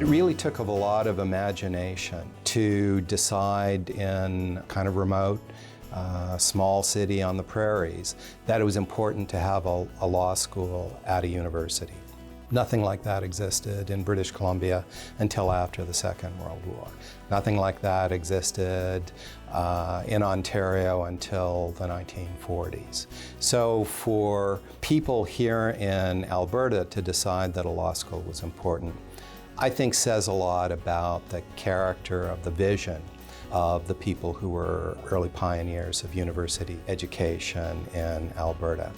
It really took a lot of imagination to decide in kind of remote, small city on the prairies that it was important to have a law school at a university. Nothing like that existed in British Columbia until after the Second World War. Nothing like that existed in Ontario until the 1940s. So for people here in Alberta to decide that a law school was important, I think says a lot about the character of the vision of the people who were early pioneers of university education in Alberta.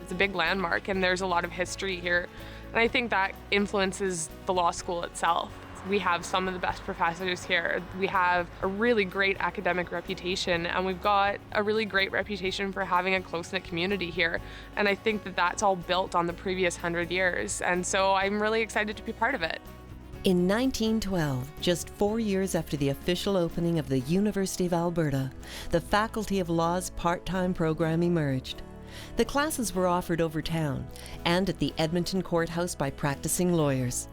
It's a big landmark and there's a lot of history here. And I think that influences the law school itself. We have some of the best professors here. We have a really great academic reputation, and we've got a really great reputation for having a close-knit community here. And I think that that's all built on the previous 100 years. And so I'm really excited to be part of it. In 1912, just 4 years after the official opening of the University of Alberta, the Faculty of Law's part-time program emerged. The classes were offered over town and at the Edmonton Courthouse by practicing lawyers.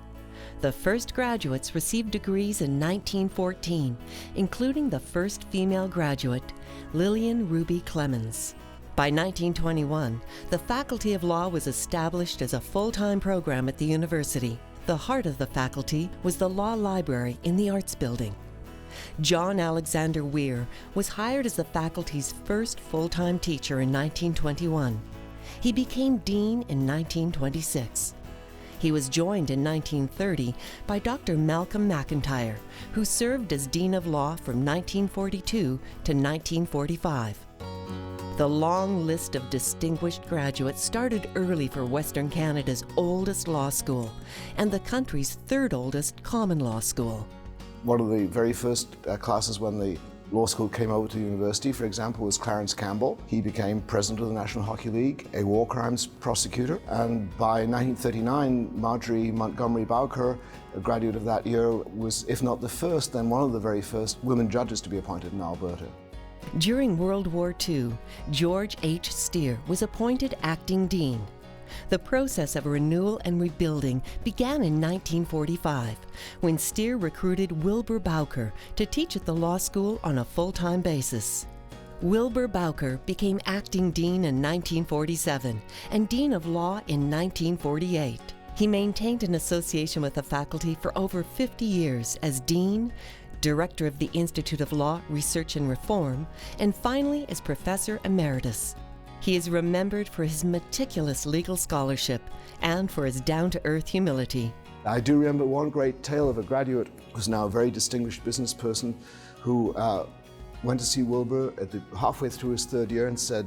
The first graduates received degrees in 1914, including the first female graduate, Lillian Ruby Clemens. By 1921, the Faculty of Law was established as a full-time program at the university. The heart of the faculty was the Law Library in the Arts Building. John Alexander Weir was hired as the faculty's first full-time teacher in 1921. He became dean in 1926. He was joined in 1930 by Dr. Malcolm McIntyre, who served as Dean of Law from 1942 to 1945. The long list of distinguished graduates started early for Western Canada's oldest law school and the country's third oldest common law school. One of the very first classes when the law school came over to the university, for example, was Clarence Campbell. He became president of the National Hockey League, a war crimes prosecutor, and by 1939, Marjorie Montgomery Bowker, a graduate of that year, was, if not the first, then one of the very first women judges to be appointed in Alberta. During World War II, George H. Steer was appointed acting dean. The process of renewal and rebuilding began in 1945, when Steer recruited Wilbur Bowker to teach at the law school on a full-time basis. Wilbur Bowker became acting dean in 1947 and dean of law in 1948. He maintained an association with the faculty for over 50 years as dean, director of the Institute of Law, Research and Reform, and finally as professor emeritus. He is remembered for his meticulous legal scholarship and for his down-to-earth humility. I do remember one great tale of a graduate who's now a very distinguished business person who went to see Wilbur halfway through his third year and said,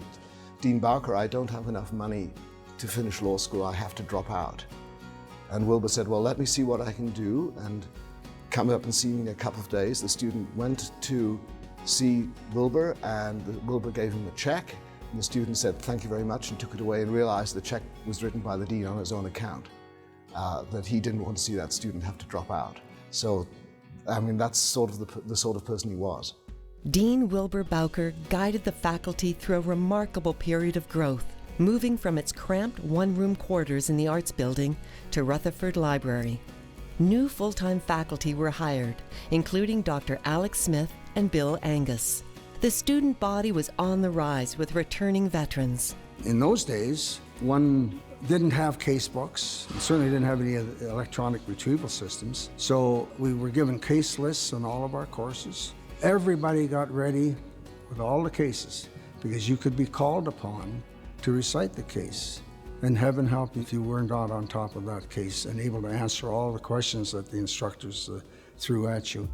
"Dean Bowker, I don't have enough money to finish law school, I have to drop out." And Wilbur said, "Well, let me see what I can do," and come up and see me in a couple of days. The student went to see Wilbur and Wilbur gave him a check. And the student said, "Thank you very much," and took it away and realized the check was written by the dean on his own account, that he didn't want to see that student have to drop out. So, I mean, that's sort of the sort of person he was. Dean Wilbur Bowker guided the faculty through a remarkable period of growth, moving from its cramped one-room quarters in the Arts Building to Rutherford Library. New full-time faculty were hired, including Dr. Alex Smith and Bill Angus. The student body was on the rise with returning veterans. In those days, one didn't have case books, and certainly didn't have any electronic retrieval systems, so we were given case lists on all of our courses. Everybody got ready with all the cases because you could be called upon to recite the case. And heaven help if you were not on top of that case and able to answer all the questions that the instructors threw at you.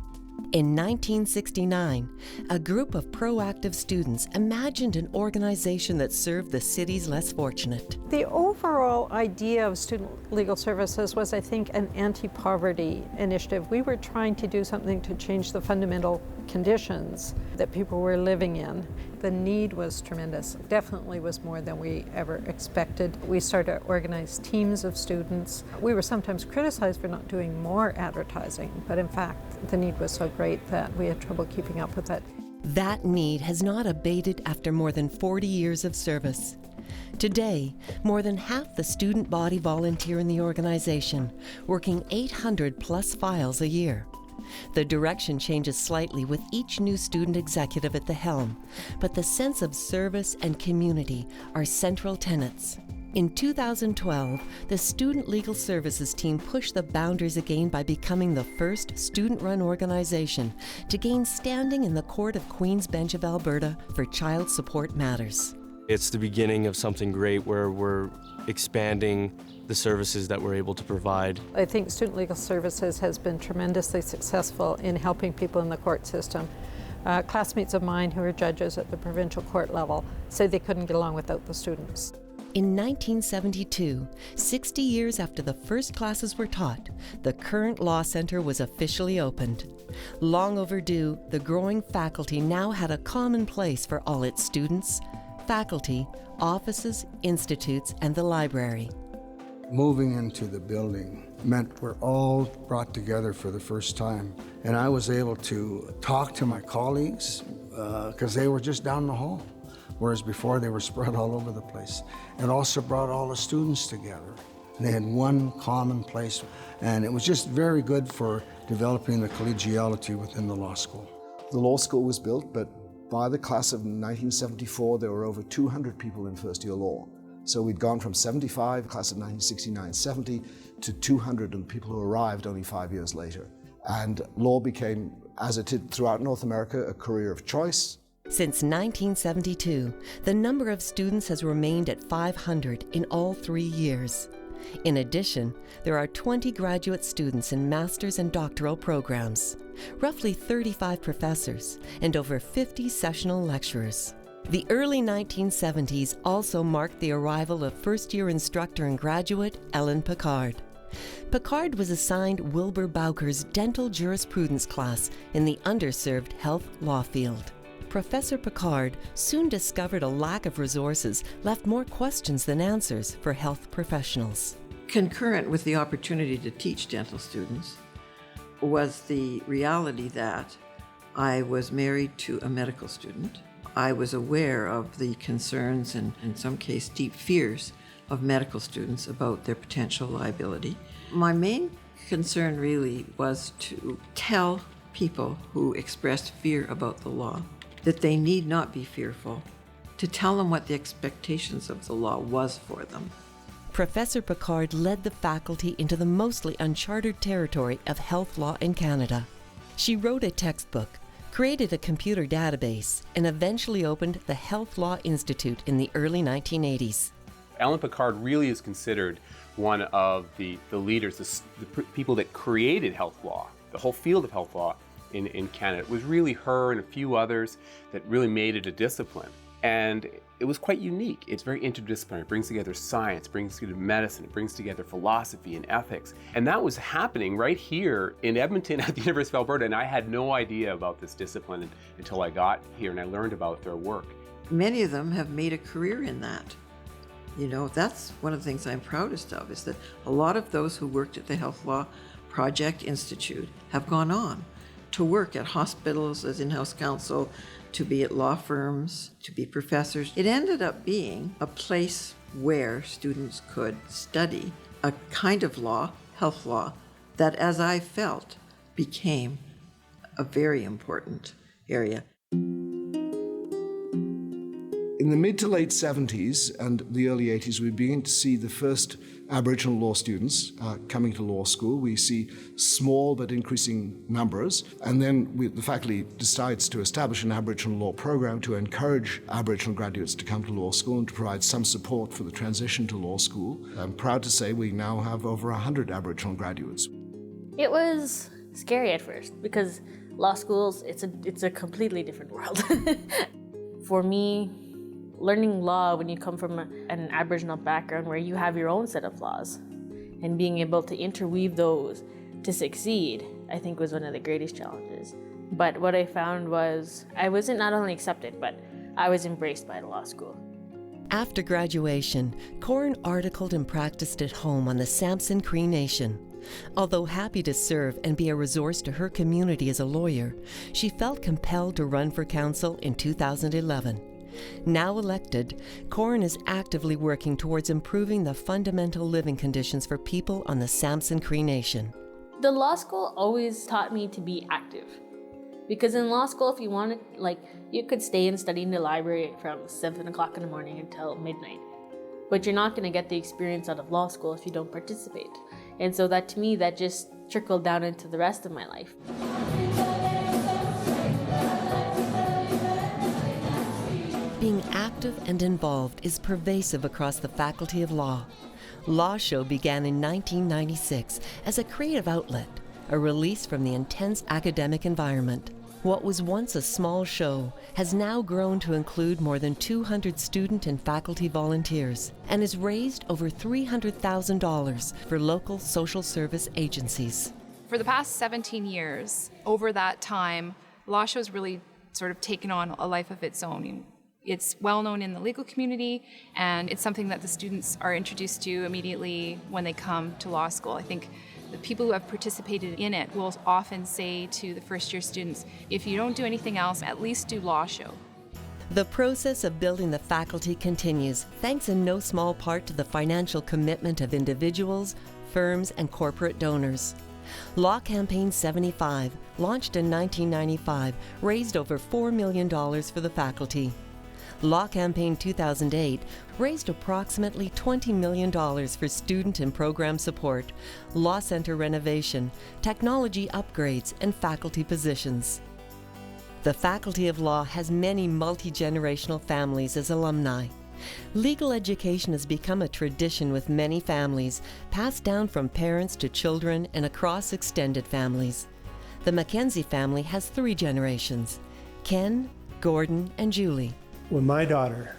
In 1969, a group of proactive students imagined an organization that served the city's less fortunate. The overall idea of Student Legal Services was, I think, an anti-poverty initiative. We were trying to do something to change the fundamental conditions that people were living in. The need was tremendous. Definitely was more than we ever expected. We started to organize teams of students. We were sometimes criticized for not doing more advertising, but in fact, the need was so great that we had trouble keeping up with it. That need has not abated after more than 40 years of service. Today, more than half the student body volunteer in the organization, working 800 plus files a year. The direction changes slightly with each new student executive at the helm, but the sense of service and community are central tenets. In 2012, the Student Legal Services team pushed the boundaries again by becoming the first student-run organization to gain standing in the Court of Queen's Bench of Alberta for child support matters. It's the beginning of something great where we're expanding the services that we're able to provide. I think Student Legal Services has been tremendously successful in helping people in the court system. Classmates of mine who are judges at the provincial court level say they couldn't get along without the students. In 1972, 60 years after the first classes were taught, the current law center was officially opened. Long overdue, the growing faculty now had a common place for all its students, faculty, offices, institutes, and the library. Moving into the building meant we're all brought together for the first time. And I was able to talk to my colleagues because they were just down the hall, whereas before they were spread all over the place. It also brought all the students together. They had one common place, and it was just very good for developing the collegiality within the law school. The law school was built, but by the class of 1974, there were over 200 people in first-year law. So we'd gone from 75, class of 1969-70, to 200 and people who arrived only 5 years later. And law became, as it did throughout North America, a career of choice. Since 1972, the number of students has remained at 500 in all 3 years. In addition, there are 20 graduate students in master's and doctoral programs, roughly 35 professors, and over 50 sessional lecturers. The early 1970s also marked the arrival of first-year instructor and graduate Ellen Picard. Picard was assigned Wilbur Bowker's dental jurisprudence class in the underserved health law field. Professor Picard soon discovered a lack of resources left more questions than answers for health professionals. Concurrent with the opportunity to teach dental students was the reality that I was married to a medical student. I was aware of the concerns and, in some cases, deep fears of medical students about their potential liability. My main concern really was to tell people who expressed fear about the law that they need not be fearful, to tell them what the expectations of the law was for them. Professor Picard led the faculty into the mostly uncharted territory of health law in Canada. She wrote a textbook, created a computer database, and eventually opened the Health Law Institute in the early 1980s. Ellen Picard really is considered one of the leaders, the people that created health law, the whole field of health law in Canada. It was really her and a few others that really made it a discipline. And it was quite unique. It's very interdisciplinary. It brings together science, brings together medicine, it brings together philosophy and ethics. And that was happening right here in Edmonton at the University of Alberta, and I had no idea about this discipline until I got here and I learned about their work. Many of them have made a career in that. You know, that's one of the things I'm proudest of, is that a lot of those who worked at the Health Law Project Institute have gone on to work at hospitals as in-house counsel, to be at law firms, to be professors. It ended up being a place where students could study a kind of law, health law, that, as I felt, became a very important area. In the mid to late 70s and the early 80s, we begin to see the first Aboriginal law students coming to law school. We see small but increasing numbers. And then the faculty decides to establish an Aboriginal law program to encourage Aboriginal graduates to come to law school and to provide some support for the transition to law school. I'm proud to say we now have over 100 Aboriginal graduates. It was scary at first because law schools, it's a completely different world. For me, learning law when you come from an Aboriginal background where you have your own set of laws and being able to interweave those to succeed, I think was one of the greatest challenges. But what I found was I wasn't not only accepted, but I was embraced by the law school. After graduation, Corin articled and practiced at home on the Samson Cree Nation. Although happy to serve and be a resource to her community as a lawyer, she felt compelled to run for council in 2011. Now elected, Corin is actively working towards improving the fundamental living conditions for people on the Samson Cree Nation. The law school always taught me to be active. Because in law school, if you wanted, you could stay and study in the library from 7 o'clock in the morning until midnight. But you're not going to get the experience out of law school if you don't participate. And so that, to me, that just trickled down into the rest of my life. Being active and involved is pervasive across the Faculty of Law. Law Show began in 1996 as a creative outlet, a release from the intense academic environment. What was once a small show has now grown to include more than 200 student and faculty volunteers and has raised over $300,000 for local social service agencies. For the past 17 years, over that time, Law Show's really sort of taken on a life of its own. It's well known in the legal community, and it's something that the students are introduced to immediately when they come to law school. I think the people who have participated in it will often say to the first-year students, if you don't do anything else, at least do Law Show. The process of building the faculty continues, thanks in no small part to the financial commitment of individuals, firms, and corporate donors. Law Campaign 75, launched in 1995, raised over $4 million for the faculty. Law Campaign 2008 raised approximately $20 million for student and program support, law center renovation, technology upgrades, and faculty positions. The Faculty of Law has many multi-generational families as alumni. Legal education has become a tradition with many families, passed down from parents to children and across extended families. The Mackenzie family has 3 generations: Ken, Gordon, and Julie. When my daughter,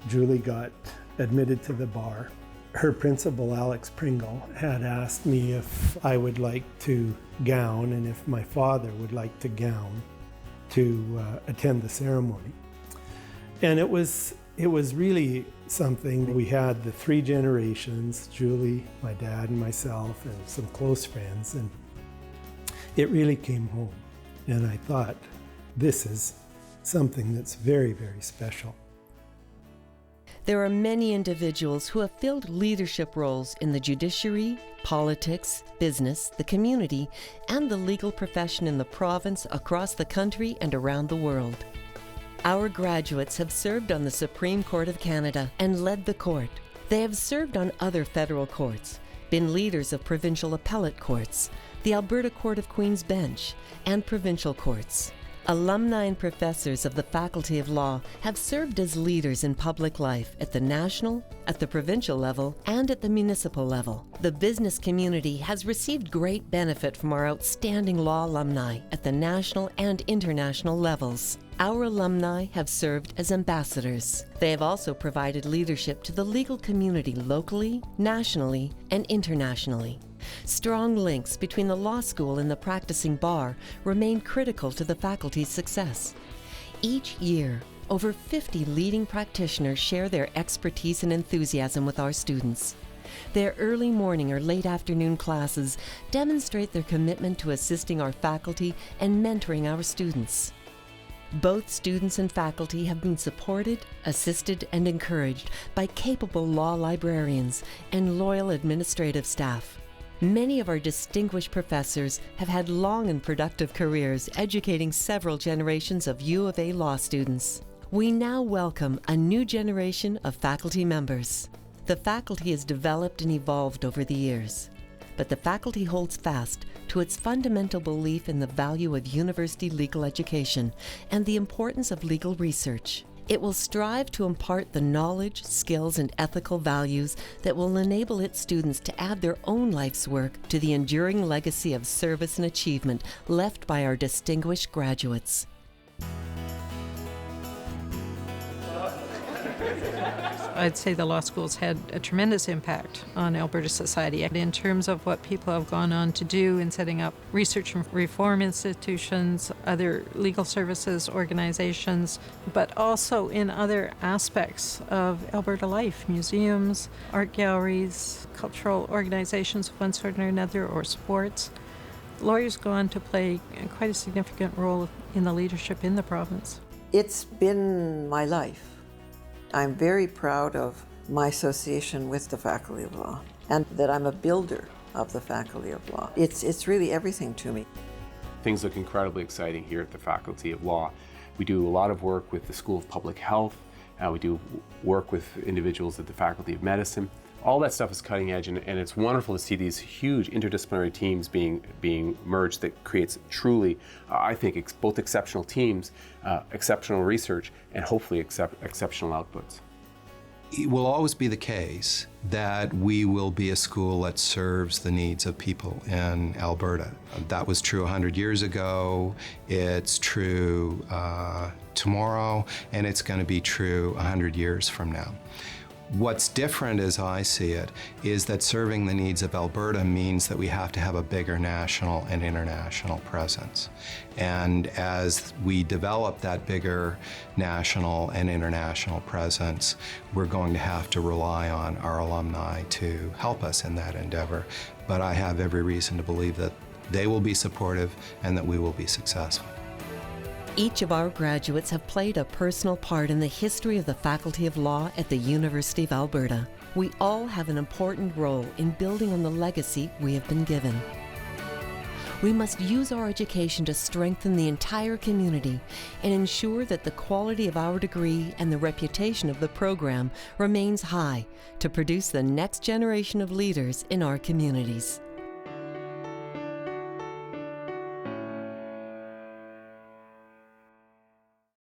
Julie, got admitted to the bar, her principal, Alex Pringle, had asked me if I would like to gown and if my father would like to gown to attend the ceremony. And it was really something. We had the 3 generations, Julie, my dad, and myself, and some close friends, and it really came home. And I thought, this is something that's very, very special. There are many individuals who have filled leadership roles in the judiciary, politics, business, the community, and the legal profession in the province, across the country, and around the world. Our graduates have served on the Supreme Court of Canada and led the court. They have served on other federal courts, been leaders of provincial appellate courts, the Alberta Court of Queen's Bench, and provincial courts. Alumni and professors of the Faculty of Law have served as leaders in public life at the national, at the provincial level, and at the municipal level. The business community has received great benefit from our outstanding law alumni at the national and international levels. Our alumni have served as ambassadors. They have also provided leadership to the legal community locally, nationally, and internationally. Strong links between the law school and the practicing bar remain critical to the faculty's success. Each year, over 50 leading practitioners share their expertise and enthusiasm with our students. Their early morning or late afternoon classes demonstrate their commitment to assisting our faculty and mentoring our students. Both students and faculty have been supported, assisted, and encouraged by capable law librarians and loyal administrative staff. Many of our distinguished professors have had long and productive careers educating several generations of U of A law students. We now welcome a new generation of faculty members. The faculty has developed and evolved over the years, but the faculty holds fast to its fundamental belief in the value of university legal education and the importance of legal research. It will strive to impart the knowledge, skills, and ethical values that will enable its students to add their own life's work to the enduring legacy of service and achievement left by our distinguished graduates. I'd say the law school's had a tremendous impact on Alberta society in terms of what people have gone on to do in setting up research and reform institutions, other legal services organizations, but also in other aspects of Alberta life, museums, art galleries, cultural organizations of one sort or another, or sports. Lawyers go on to play quite a significant role in the leadership in the province. It's been my life. I'm very proud of my association with the Faculty of Law and that I'm a builder of the Faculty of Law. It's really everything to me. Things look incredibly exciting here at the Faculty of Law. We do a lot of work with the School of Public Health. We do work with individuals at the Faculty of Medicine. All that stuff is cutting edge, and it's wonderful to see these huge interdisciplinary teams being merged that creates truly, I think, both exceptional teams, exceptional research, and hopefully exceptional outputs. It will always be the case that we will be a school that serves the needs of people in Alberta. That was true 100 years ago, it's true tomorrow, and it's going to be true 100 years from now. What's different, as I see it, is that serving the needs of Alberta means that we have to have a bigger national and international presence. And as we develop that bigger national and international presence, we're going to have to rely on our alumni to help us in that endeavor. But I have every reason to believe that they will be supportive and that we will be successful. Each of our graduates have played a personal part in the history of the Faculty of Law at the University of Alberta. We all have an important role in building on the legacy we have been given. We must use our education to strengthen the entire community and ensure that the quality of our degree and the reputation of the program remains high to produce the next generation of leaders in our communities.